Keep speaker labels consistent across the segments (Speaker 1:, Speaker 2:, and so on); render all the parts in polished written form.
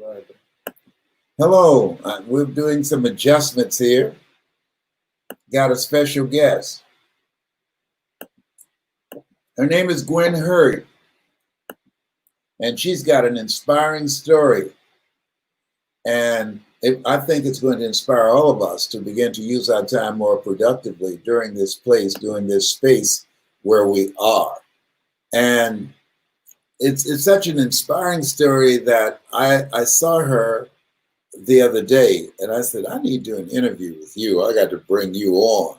Speaker 1: Right.
Speaker 2: Hello, we're doing some adjustments here. Got a special guest. Her name is Gwen Hurd, and she's got an inspiring story. And I think it's going to inspire all of us to begin to use our time more productively during this space where we are. And it's such an inspiring story that I saw her the other day and I said, I need to do an interview with you. I got to bring you on.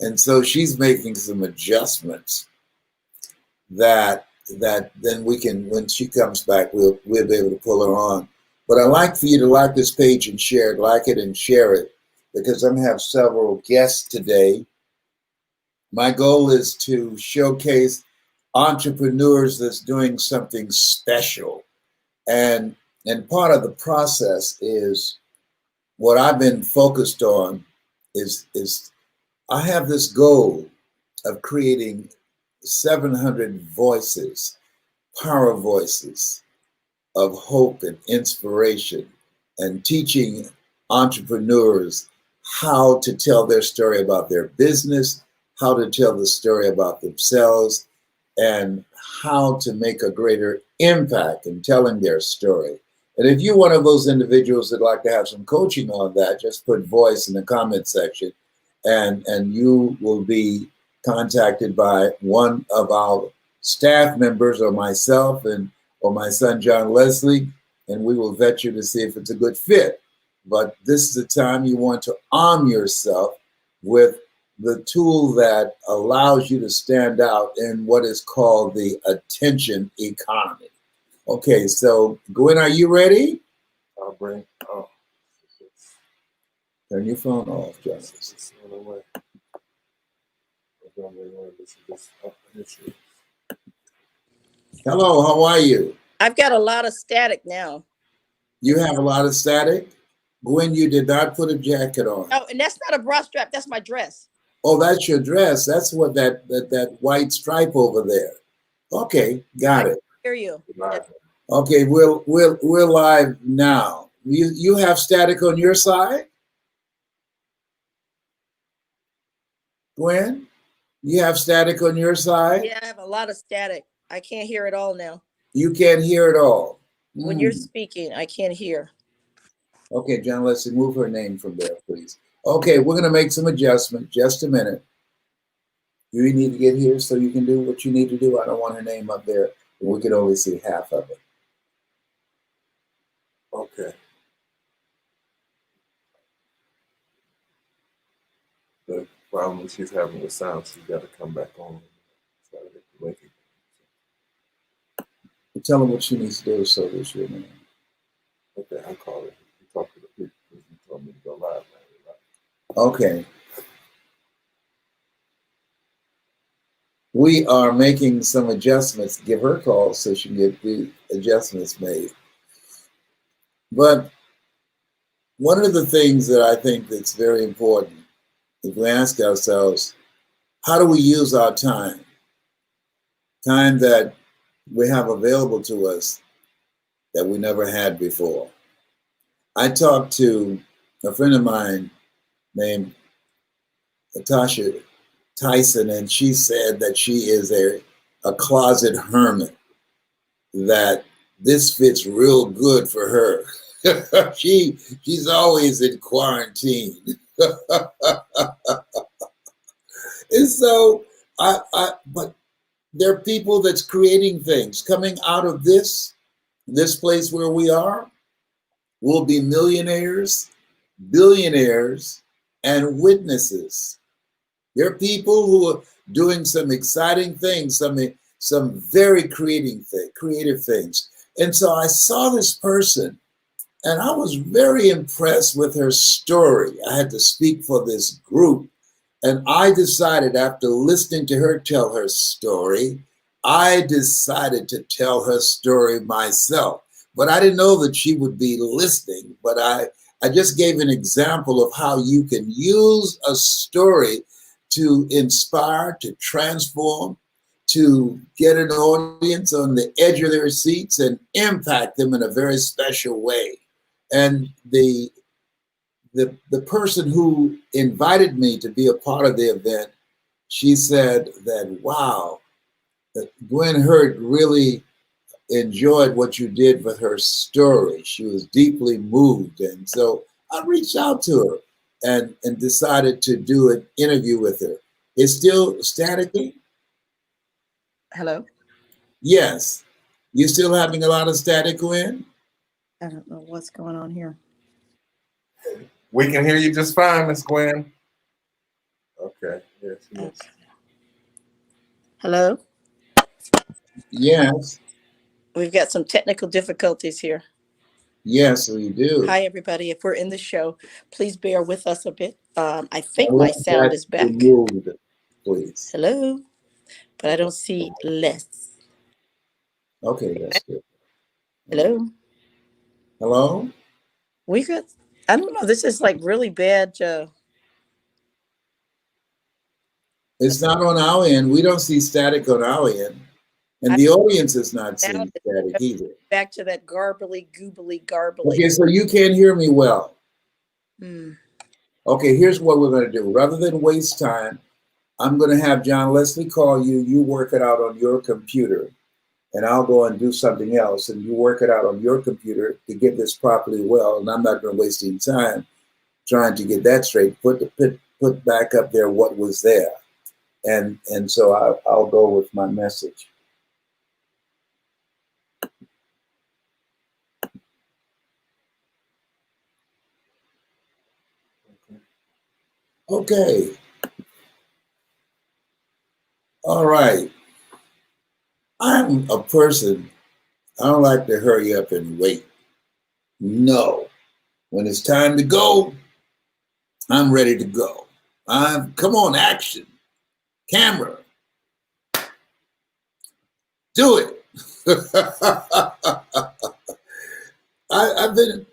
Speaker 2: And so she's making some adjustments that then we can, when she comes back, we'll be able to pull her on. But I'd like for you to like this page and share it, like it and share it, because I'm gonna have several guests today. My goal is to showcase entrepreneurs that's doing something special. And part of the process is what I've been focused on is I have this goal of creating 700 voices, power voices of hope and inspiration, and teaching entrepreneurs how to tell their story about their business, how to tell the story about themselves, and how to make a greater impact in telling their story. And if you're one of those individuals that like to have some coaching on that, just put voice in the comment section, and you will be contacted by one of our staff members or myself or my son John Leslie, and we will vet you to see if it's a good fit. But this is the time you want to arm yourself with the tool that allows you to stand out in what is called the attention economy. Okay, so Gwen, are you ready?
Speaker 1: I'll bring. Oh,
Speaker 2: Turn your phone off, John.
Speaker 1: it's on the way. I don't really want to listen to this. Oh, initially.
Speaker 2: Hello, how are you?
Speaker 3: I've got a lot of static now.
Speaker 2: You have a lot of static. Gwen, you did not put a jacket on.
Speaker 3: Oh, and that's not a bra strap. That's my dress.
Speaker 2: Oh, that's your dress. That's what that white stripe over there. Okay, got it.
Speaker 3: Hear you.
Speaker 1: Live.
Speaker 2: Okay, we're live now. You have static on your side, Gwen? You have static on your side?
Speaker 3: Yeah, I have a lot of static. I can't hear it all now.
Speaker 2: You can't hear it all.
Speaker 3: When you're speaking, I can't hear.
Speaker 2: Okay, John, let's move her name from there, please. Okay, we're gonna make some adjustment. Just a minute. You need to get here so you can do what you need to do. I don't want her name up there. We can only see half of it.
Speaker 1: Okay. The problem she's having with sound, she's got to come back on. Try to get the link again.
Speaker 2: Tell her what she needs to do so that she'll know.
Speaker 1: Okay, I'll call her. You talk to the people because you told me to go live.
Speaker 2: Okay. We are making some adjustments. Give her a call so she can get the adjustments made. But one of the things that I think that's very important, if we ask ourselves, how do we use our time? Time that we have available to us that we never had before. I talked to a friend of mine named Natasha Tyson, and she said that she is a closet hermit, that this fits real good for her. She's always in quarantine. And so but there are people that's creating things coming out of this place where we are. Will be millionaires, billionaires, and witnesses. There are people who are doing some exciting things, some very creative things. And so I saw this person, and I was very impressed with her story. I had to speak for this group, and I decided, after listening to her tell her story, I decided to tell her story myself. But I didn't know that she would be listening, but I just gave an example of how you can use a story to inspire, to transform, to get an audience on the edge of their seats and impact them in a very special way. And the person who invited me to be a part of the event, she said that, wow, that Gwen Hurt really enjoyed what you did with her story. She was deeply moved. And so I reached out to her and decided to do an interview with her. It's still staticky?
Speaker 3: Hello?
Speaker 2: Yes. You still having a lot of static, Gwen?
Speaker 3: I don't know what's going on here.
Speaker 1: We can hear you just fine, Miss Gwen. Okay. Yes.
Speaker 3: Okay. Hello?
Speaker 2: Yes.
Speaker 3: We've got some technical difficulties here.
Speaker 2: Yes, we do.
Speaker 3: Hi, everybody. If we're in the show, please bear with us a bit. I think my sound is back.
Speaker 2: Removed, please.
Speaker 3: Hello? But I don't see Les.
Speaker 2: Okay, that's good.
Speaker 3: Hello?
Speaker 2: Hello?
Speaker 3: We got, I don't know. This is like really bad.
Speaker 2: It's not on our end. We don't see static on our end. And the audience is not seeing static either.
Speaker 3: Back to that garbly, garbly.
Speaker 2: Okay, so you can't hear me well.
Speaker 3: Hmm.
Speaker 2: Okay, here's what we're going to do. Rather than waste time, I'm going to have John Leslie call you. You work it out on your computer, and I'll go and do something else, and you work it out on your computer to get this properly well. And I'm not going to waste any time trying to get that straight. Put back up there what was there, and so I'll go with my message. Okay. All right. I'm a person, I don't like to hurry up and wait. No. When it's time to go, I'm ready to go. Come on, action. Camera. Do it. I've been,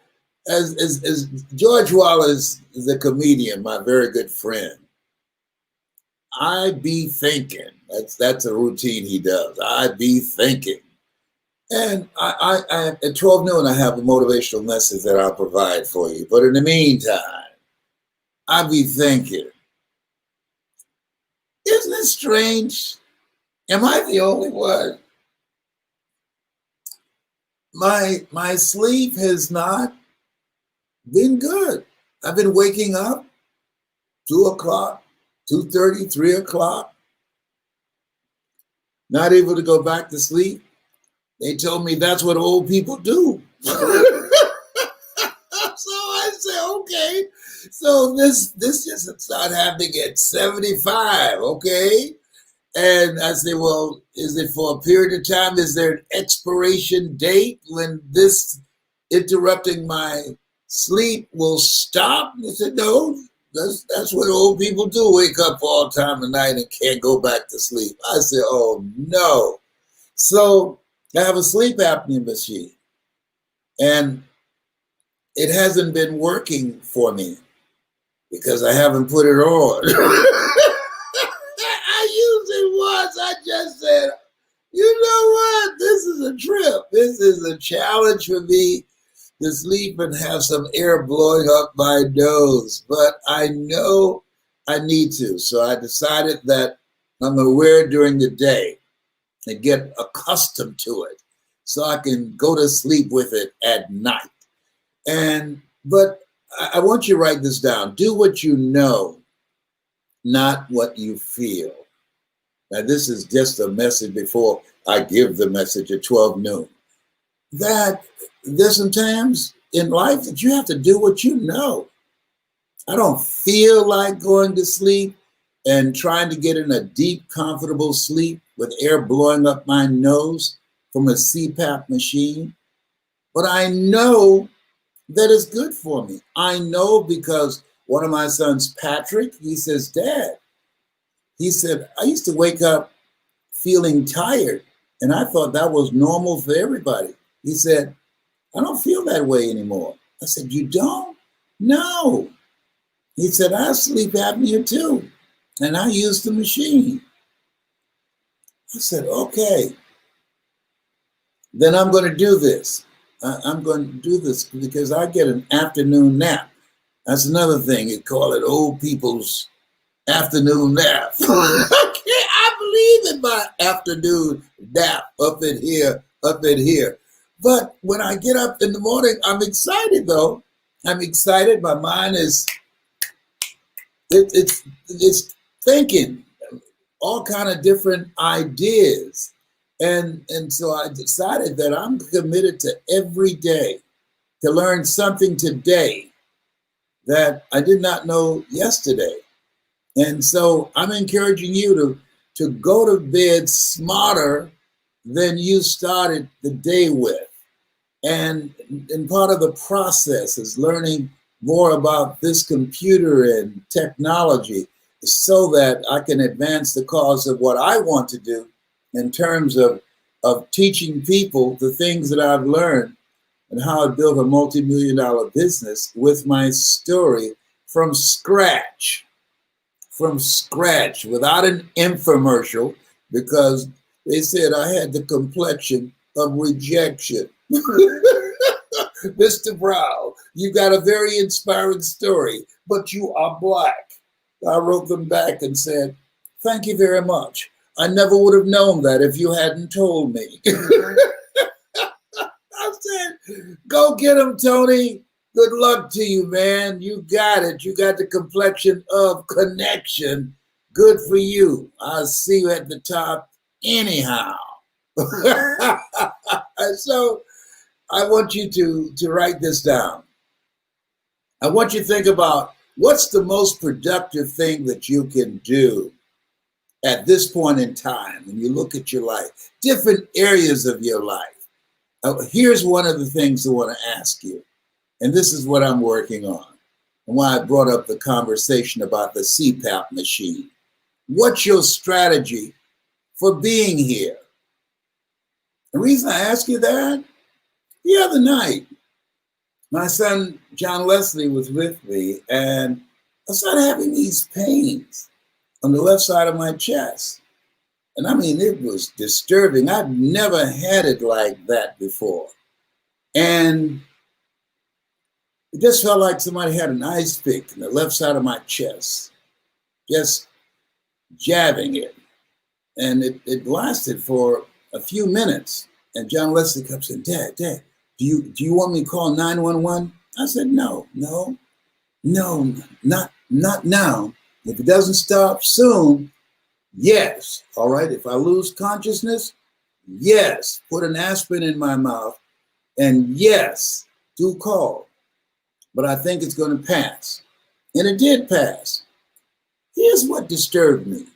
Speaker 2: as George Wallace is a comedian, my very good friend. I be thinking. That's a routine he does. I be thinking. And I at 12 noon, I have a motivational message that I'll provide for you. But in the meantime, I be thinking, isn't it strange? Am I the only one? My sleep has not been good. I've been waking up 2 o'clock, 2:30, 3 o'clock, not able to go back to sleep. They told me that's what old people do. So I said, okay. So this just started happening at 75, okay? And I said, well, is it for a period of time? Is there an expiration date when this interrupting my sleep will stop? And they said, no, that's what old people do, wake up all time of night and can't go back to sleep. I said, oh, no. So I have a sleep apnea machine, and it hasn't been working for me because I haven't put it on. I used it once. I just said, you know what? This is a trip. This is a challenge for me to sleep and have some air blowing up my nose. But I know I need to. So I decided that I'm going to wear it during the day and get accustomed to it so I can go to sleep with it at night. But I want you to write this down. Do what you know, not what you feel. Now, this is just a message before I give the message at 12 noon. That there's some times in life that you have to do what you know. I don't feel like going to sleep and trying to get in a deep, comfortable sleep with air blowing up my nose from a CPAP machine. But I know that it's good for me. I know because one of my sons, Patrick, he says, Dad, he said, I used to wake up feeling tired, and I thought that was normal for everybody. He said, I don't feel that way anymore. I said, you don't? No. He said, I have sleep apnea too, and I use the machine. I said, okay, then I'm going to do this. I'm going to do this because I get an afternoon nap. That's another thing. You call it old people's afternoon nap. I believe in my afternoon nap up in here, up in here. But when I get up in the morning, I'm excited though. I'm excited. My mind is it's thinking all kind of different ideas. And so I decided that I'm committed to every day to learn something today that I did not know yesterday. And so I'm encouraging you to go to bed smarter than you started the day with. And part of the process is learning more about this computer and technology so that I can advance the cause of what I want to do in terms of teaching people the things that I've learned and how I built a multi-million-dollar business with my story from scratch, without an infomercial, because they said I had the complexion of rejection. Mr. Brown, you got a very inspiring story, but you are Black. I wrote them back and said, thank you very much. I never would have known that if you hadn't told me. I said, go get him, Tony. Good luck to you, man. You got it. You got the complexion of connection. Good for you. I'll see you at the top anyhow. So I want you to write this down. I want you to think about what's the most productive thing that you can do at this point in time when you look at your life, different areas of your life. Here's one of the things I want to ask you, and this is what I'm working on, and why I brought up the conversation about the CPAP machine. What's your strategy for being here? The reason I ask you that, the other night, my son, John Leslie, was with me, and I started having these pains on the left side of my chest. And I mean, it was disturbing. I've never had it like that before. And it just felt like somebody had an ice pick in the left side of my chest, just jabbing it. And it lasted for a few minutes. And John Leslie kept saying, Dad, do you want me to call 911? I said, no, not now. If it doesn't stop soon, yes. All right, if I lose consciousness, yes. Put an aspirin in my mouth, and yes, do call. But I think it's going to pass. And it did pass. Here's what disturbed me.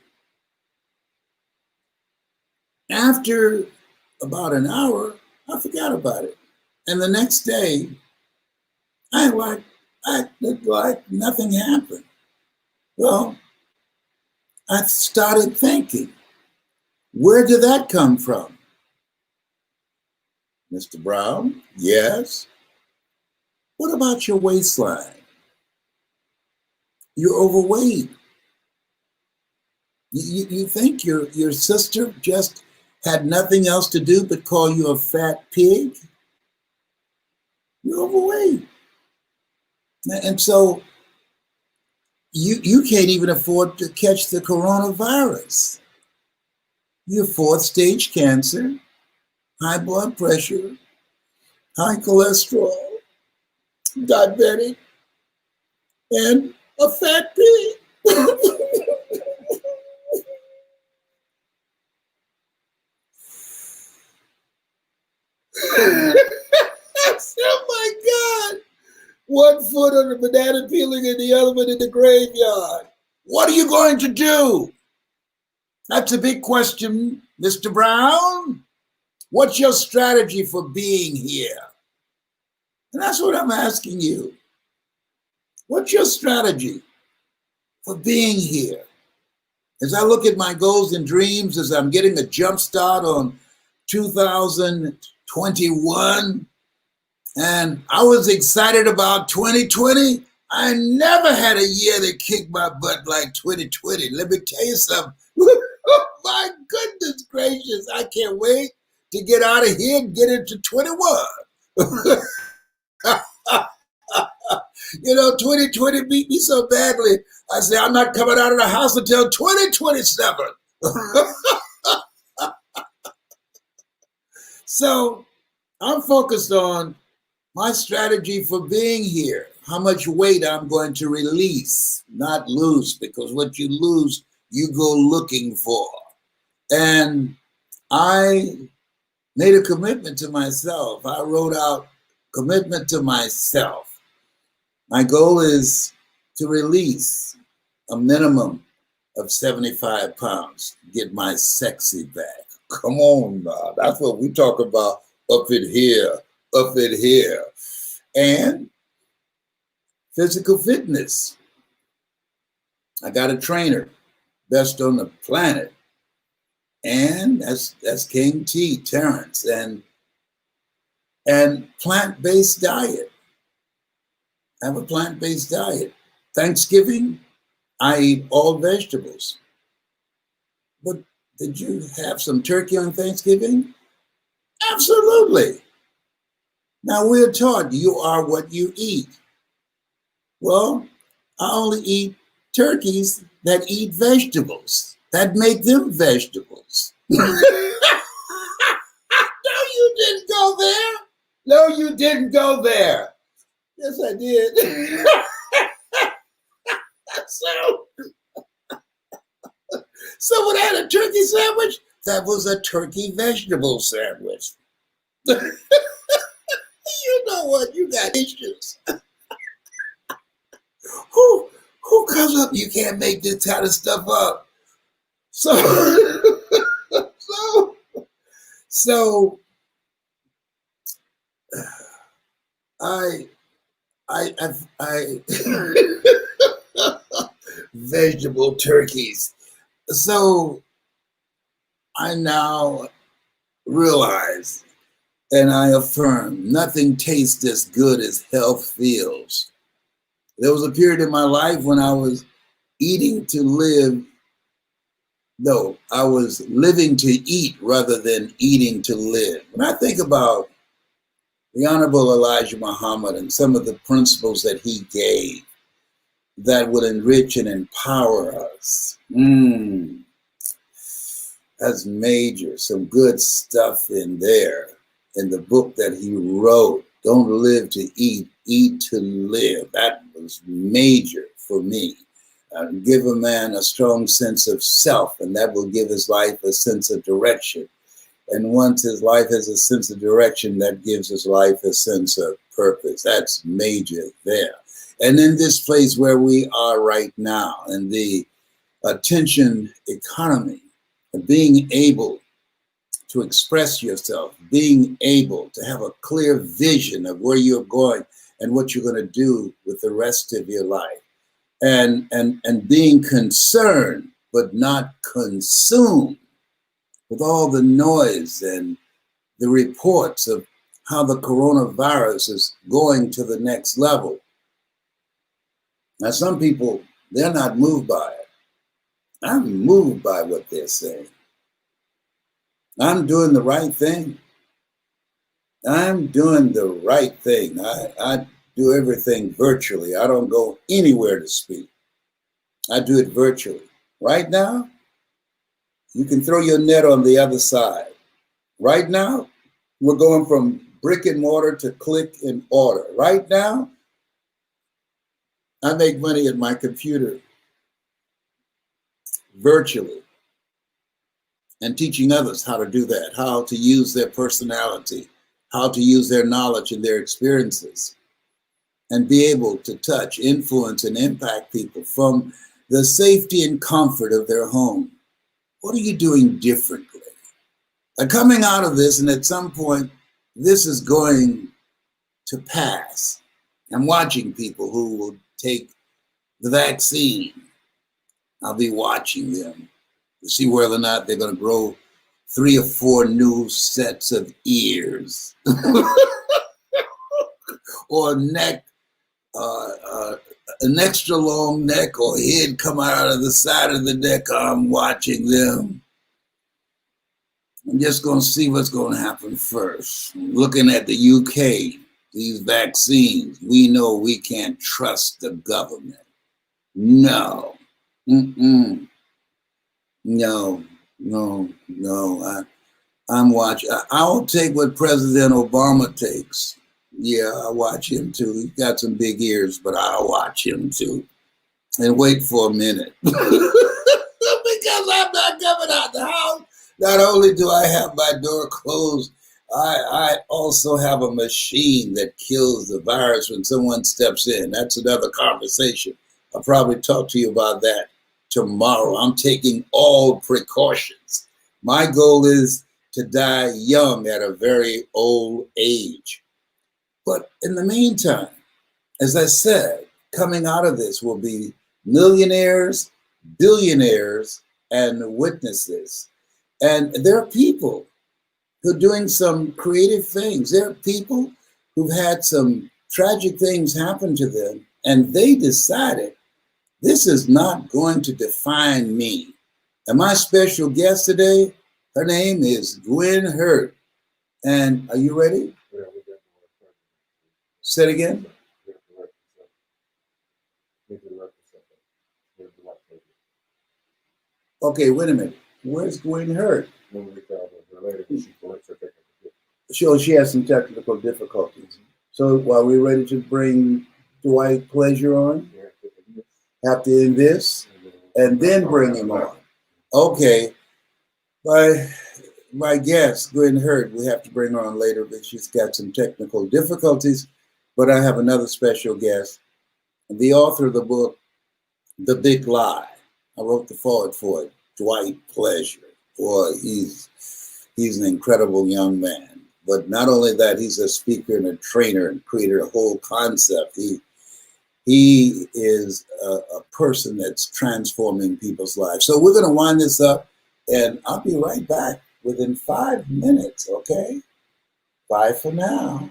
Speaker 2: After about an hour, I forgot about it. And the next day, I looked like nothing happened. Well, I started thinking, where did that come from? Mr. Brown, yes. What about your waistline? You're overweight. You think your sister just had nothing else to do but call you a fat pig? You're overweight. And so you can't even afford to catch the coronavirus. You have 4th stage cancer, high blood pressure, high cholesterol, diabetic, and a fat pig. Oh my God. 1 foot on the banana peeling and the other one in the graveyard. What are you going to do? That's a big question, Mr. Brown. What's your strategy for being here? And that's what I'm asking you. What's your strategy for being here? As I look at my goals and dreams, as I'm getting a jump start on 2021, and I was excited about 2020. I never had a year that kicked my butt like 2020. Let me tell you something. My goodness gracious, I can't wait to get out of here and get into 21. 2020 beat me so badly. I say I'm not coming out of the house until 2027. So I'm focused on my strategy for being here, how much weight I'm going to release, not lose, because what you lose, you go looking for. And I made a commitment to myself. I wrote out commitment to myself. My goal is to release a minimum of 75 pounds, get my sexy back. Come on now, that's what we talk about up in here, up in here. And physical fitness. I got a trainer, best on the planet. And that's King T, Terrence, and plant-based diet. I have a plant-based diet. Thanksgiving, I eat all vegetables. But did you have some turkey on Thanksgiving? Absolutely. Now we're taught you are what you eat. Well, I only eat turkeys that eat vegetables, that make them vegetables. No, you didn't go there. No, you didn't go there. Yes, I did. So when I had a turkey sandwich, that was a turkey vegetable sandwich. You know what? You got issues. Who comes up? You can't make this kind of stuff up. So I vegetable turkeys. So I now realize and I affirm nothing tastes as good as health feels. There was a period in my life when I was eating to live. No, I was living to eat rather than eating to live. When I think about the Honorable Elijah Muhammad and some of the principles that he gave that would enrich and empower us, that's major. Some good stuff in there in the book that he wrote. Don't live to eat, eat to live. That was major for me. Give a man a strong sense of self, and that will give his life a sense of direction. And once his life has a sense of direction, that gives his life a sense of purpose. That's major there. And in this place where we are right now, in the attention economy, being able to express yourself, being able to have a clear vision of where you're going and what you're going to do with the rest of your life, and being concerned but not consumed with all the noise and the reports of how the coronavirus is going to the next level. Now, some people, they're not moved by it. I'm moved by what they're saying. I'm doing the right thing. I'm doing the right thing. I do everything virtually. I don't go anywhere to speak. I do it virtually. Right now, you can throw your net on the other side. Right now, we're going from brick and mortar to click and order. Right now, I make money at my computer virtually and teaching others how to do that, how to use their personality, how to use their knowledge and their experiences, and be able to touch, influence, and impact people from the safety and comfort of their home. What are you doing differently? Coming out of this, and at some point, this is going to pass. I'm watching people who will take the vaccine. I'll be watching them to see whether or not they're going to grow 3 or 4 new sets of ears or neck, an extra long neck or head come out of the side of the neck. I'm watching them. I'm just going to see what's going to happen first. Looking at the UK, these vaccines, we know we can't trust the government. No. Mm-mm. No, no, no. I'm watching. I'll take what President Obama takes. Yeah, I watch him too. He's got some big ears, but I'll watch him too. And wait for a minute. Because I'm not coming out the house. Not only do I have my door closed, I also have a machine that kills the virus when someone steps in. That's another conversation. I'll probably talk to you about that tomorrow. I'm taking all precautions. My goal is to die young at a very old age. But in the meantime, as I said, coming out of this will be millionaires, billionaires, and witnesses. And there are people who are doing some creative things. There are people who've had some tragic things happen to them, and they decided this is not going to define me. And my special guest today, her name is Gwen Hurt. And are you ready? Say it again. Okay, wait a minute. Where's Gwen Hurt? She has some technical difficulties. So while we're ready to bring Dwight Pleasure on, have to end this and then bring him on. Okay. My guest, Gwen Hurt, we have to bring her on later, but she's got some technical difficulties. But I have another special guest, the author of the book, The Big Lie. I wrote the foreword for it, Dwight Pleasure. Boy, he's an incredible young man. But not only that, he's a speaker and a trainer and created a whole concept. He is a person that's transforming people's lives. So we're going to wind this up, and I'll be right back within 5 minutes, okay? Bye for now.